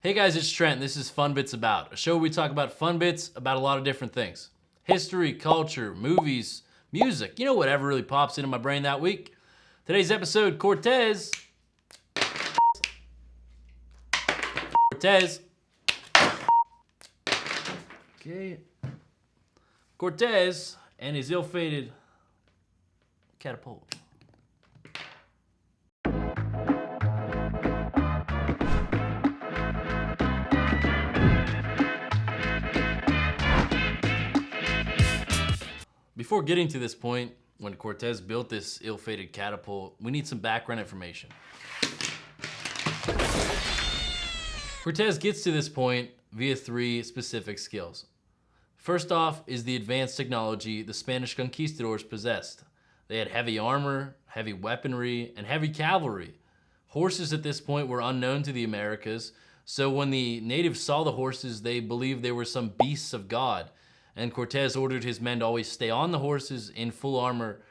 Hey guys, it's Trent. This is Fun Bits About, a show where we talk about fun bits about a lot of different things. History, culture, movies, music, whatever really pops into my brain that week. Today's episode, Cortés. Okay. Cortés and his ill-fated Catapult. Before getting to this point, when Cortés built this ill-fated catapult, we need some background information. Cortés gets to this point via three specific skills. First off is the advanced technology the Spanish conquistadors possessed. They had heavy armor, heavy weaponry, and heavy cavalry. Horses at this point were unknown to the Americas, so when the natives saw the horses, they believed they were some beasts of God. And Cortés ordered his men to always stay on the horses in full armor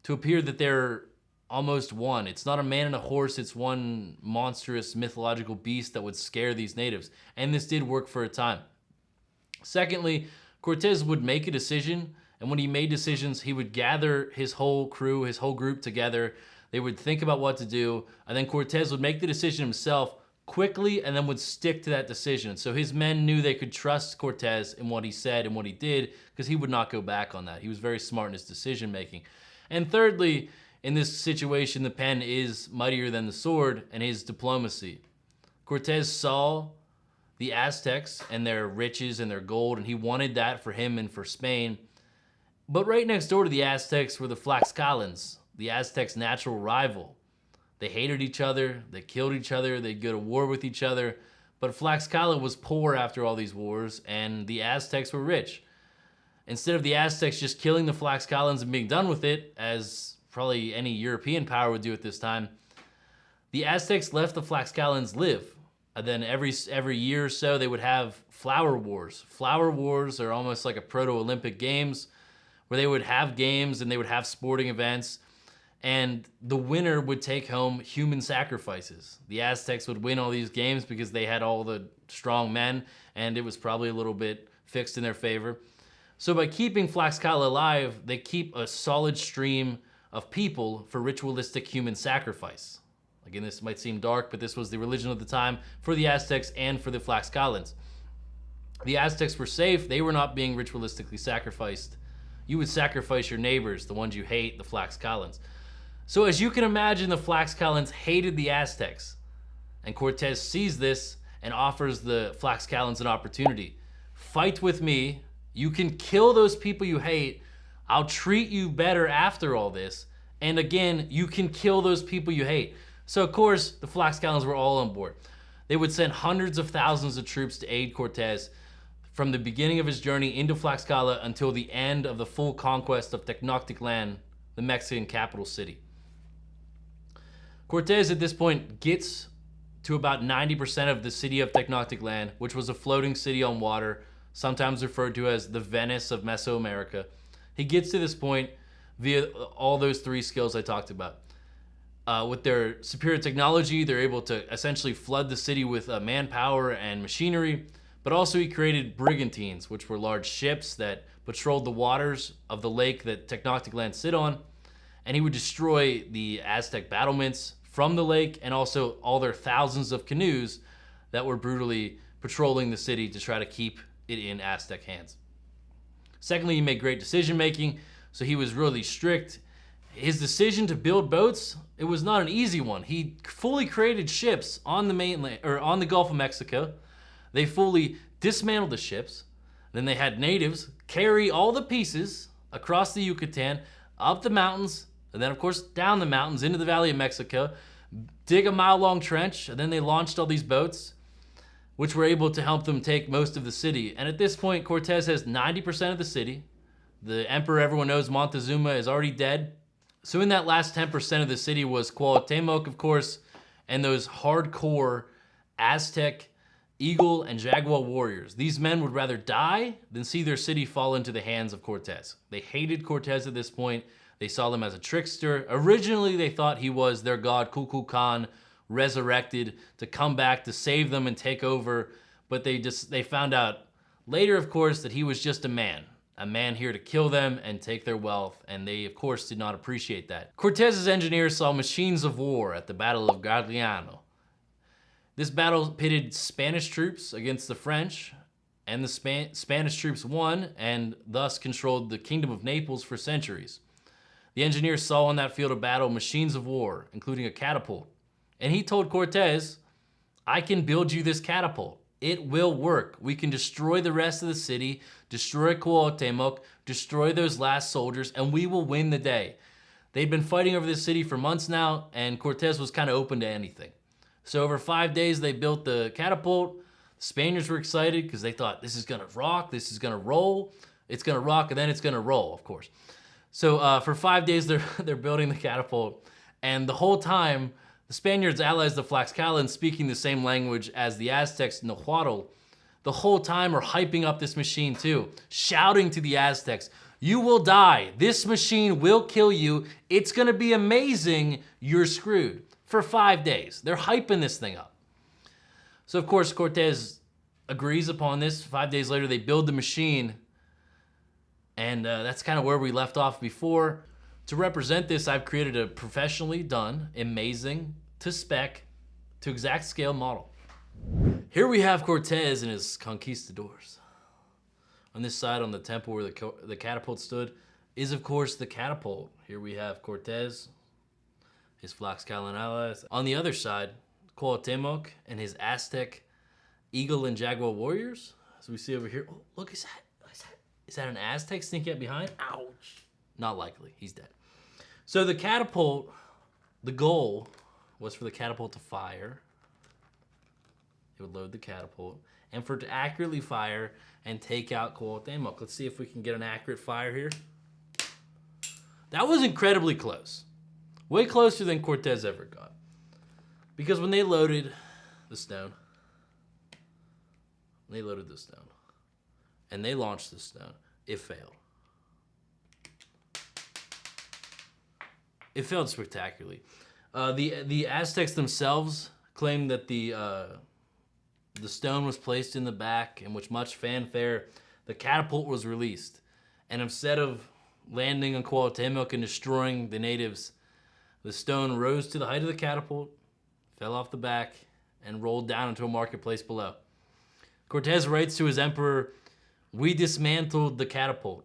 to appear that they're almost one. It's not a man and a horse, it's one monstrous mythological beast that would scare these natives. And this did work for a time. Secondly, Cortés would make a decision, and when he made decisions, he would gather his whole crew, his whole group together. They would think about what to do, and then Cortés would make the decision himself quickly and then would stick to that decision. So his men knew they could trust Cortés in what he said and what he did because he would not go back on that. He was very smart in his decision making. And thirdly, in this situation, the pen is mightier than the sword and his diplomacy. Cortés saw the Aztecs and their riches and their gold, and he wanted that for him and for Spain. But right next door to the Aztecs were the Tlaxcalans, the Aztecs' natural rival. They hated each other, they killed each other, they'd go to war with each other. But Tlaxcala was poor after all these wars, and the Aztecs were rich. Instead of the Aztecs just killing the Tlaxcalans and being done with it, as probably any European power would do at this time, the Aztecs let the Tlaxcalans live. And then every year or so, they would have flower wars. Flower wars are almost like a proto-Olympic games, where they would have games and they would have sporting events. And the winner would take home human sacrifices. The Aztecs would win all these games because they had all the strong men, and it was probably a little bit fixed in their favor. So by keeping Tlaxcala alive, they keep a solid stream of people for ritualistic human sacrifice. Again, this might seem dark, but this was the religion of the time for the Aztecs and for the Tlaxcalans. The Aztecs were safe. They were not being ritualistically sacrificed. You would sacrifice your neighbors, the ones you hate, the Tlaxcalans. So as you can imagine, the Tlaxcalans hated the Aztecs. And Cortés sees this and offers the Tlaxcalans an opportunity. Fight with me. You can kill those people you hate. I'll treat you better after all this. And again, you can kill those people you hate. So of course, the Tlaxcalans were all on board. They would send hundreds of thousands of troops to aid Cortés from the beginning of his journey into Tlaxcala until the end of the full conquest of Tenochtitlan, the Mexican capital city. Cortés at this point gets to about 90% of the city of Tenochtitlan, which was a floating city on water, sometimes referred to as the Venice of Mesoamerica. He gets to this point via all those three skills I talked about. With their superior technology, they're able to essentially flood the city with manpower and machinery, but also he created brigantines, which were large ships that patrolled the waters of the lake that Tenochtitlan sit on, and he would destroy the Aztec battlements from the lake and also all their thousands of canoes that were brutally patrolling the city to try to keep it in Aztec hands. Secondly, he made great decision making, so he was really strict. His decision to build boats, it was not an easy one. He fully created ships on the mainland or on the Gulf of Mexico. They fully dismantled the ships. Then they had natives carry all the pieces across the Yucatan, up the mountains, and then of course down the mountains into the Valley of Mexico, dig a mile-long trench, and then they launched all these boats, which were able to help them take most of the city. And at this point, Cortés has 90% of the city. The emperor everyone knows, Montezuma, is already dead. So in that last 10% of the city was Cuauhtémoc, of course, and those hardcore Aztec, Eagle, and Jaguar warriors. These men would rather die than see their city fall into the hands of Cortés. They hated Cortés at this point. They saw him as a trickster. Originally, they thought he was their god Kukulkan resurrected to come back to save them and take over. But they found out later, of course, that he was just a man here to kill them and take their wealth, and they, of course, did not appreciate that. Cortés's engineers saw machines of war at the Battle of Garigliano. This battle pitted Spanish troops against the French, and the Spanish troops won and thus controlled the Kingdom of Naples for centuries. The engineers saw on that field of battle machines of war, including a catapult. And he told Cortés, I can build you this catapult. It will work. We can destroy the rest of the city, destroy Cuauhtémoc, destroy those last soldiers, and we will win the day. They'd been fighting over this city for months now, and Cortés was kind of open to anything. So over 5 days, they built the catapult. The Spaniards were excited because they thought, this is going to rock, this is going to roll. It's going to rock, and then it's going to roll, of course. So for 5 days, they're building the catapult, and the whole time, the Spaniards, allies the Tlaxcalans, speaking the same language as the Aztecs, Nahuatl, the whole time are hyping up this machine too, shouting to the Aztecs, you will die. This machine will kill you. It's gonna be amazing. You're screwed. For 5 days. They're hyping this thing up. So of course, Cortés agrees upon this. 5 days later, they build the machine. And that's kind of where we left off before. To represent this, I've created a professionally done, amazing, to spec, to exact scale model. Here we have Cortés and his conquistadors. On this side, on the temple where the catapult stood, is of course the catapult. Here we have Cortés, his Tlaxcalan allies. On the other side, Cuauhtémoc and his Aztec eagle and jaguar warriors. As we see over here, oh, look, is that an Aztec sneaking up behind? Ouch. Not likely, he's dead. So the catapult, the goal was for the catapult to fire. It would load the catapult. And for it to accurately fire and take out Cuauhtémoc. Let's see if we can get an accurate fire here. That was incredibly close. Way closer than Cortés ever got. Because when they loaded the stone, and they launched the stone, it failed. It failed spectacularly. The Aztecs themselves claimed that the stone was placed in the back, in which much fanfare, the catapult was released. And instead of landing on Cuauhtémoc and destroying the natives, the stone rose to the height of the catapult, fell off the back, and rolled down into a marketplace below. Cortés writes to his emperor, we dismantled the catapult.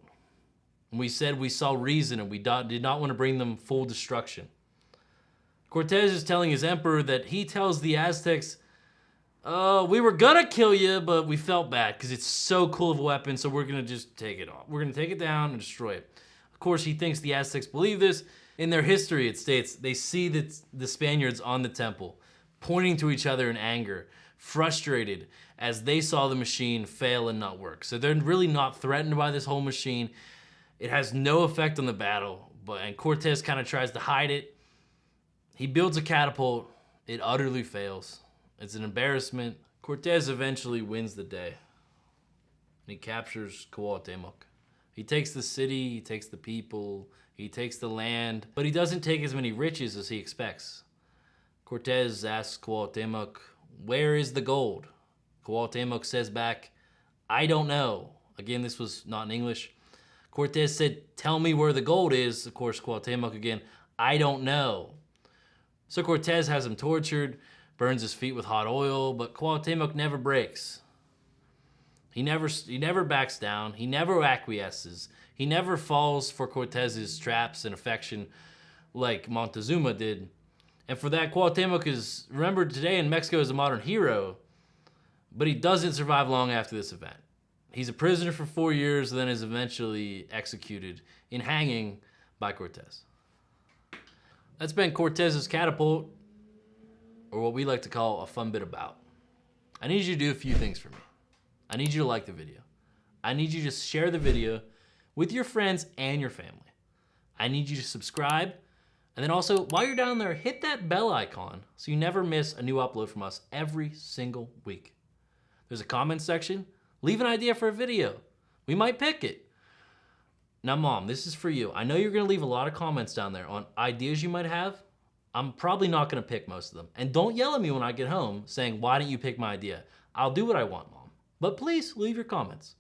We said we saw reason and we did not want to bring them full destruction. Cortés is telling his emperor that he tells the Aztecs, we were gonna kill you, but we felt bad because it's so cool of a weapon, so we're gonna just take it off. We're gonna take it down and destroy it. Of course, he thinks the Aztecs believe this. In their history, it states they see the Spaniards on the temple, pointing to each other in anger, frustrated as they saw the machine fail and not work. So they're really not threatened by this whole machine. It has no effect on the battle, and Cortés kind of tries to hide it. He builds a catapult. It utterly fails. It's an embarrassment. Cortés eventually wins the day. He captures Cuauhtémoc. He takes the city, he takes the people, he takes the land, but he doesn't take as many riches as he expects. Cortés asks Cuauhtémoc, where is the gold? Cuauhtémoc says back, I don't know. Again, this was not in English. Cortés said, tell me where the gold is. Of course, Cuauhtémoc again, I don't know. So Cortés has him tortured, burns his feet with hot oil, but Cuauhtémoc never breaks. He never backs down. He never acquiesces. He never falls for Cortés's traps and affection like Montezuma did. And for that, Cuauhtémoc is remembered today in Mexico as a modern hero, but he doesn't survive long after this event. He's a prisoner for 4 years, and then is eventually executed in hanging by Cortés. That's been Cortés's catapult, or what we like to call a fun bit about. I need you to do a few things for me. I need you to like the video. I need you to share the video with your friends and your family. I need you to subscribe. And then also, while you're down there, hit that bell icon so you never miss a new upload from us every single week. There's a comment section. Leave an idea for a video. We might pick it. Now, Mom, this is for you. I know you're going to leave a lot of comments down there on ideas you might have. I'm probably not gonna pick most of them. And don't yell at me when I get home saying, why didn't you pick my idea? I'll do what I want, Mom. But please leave your comments.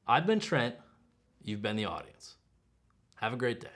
I've been Trent. You've been the audience. Have a great day.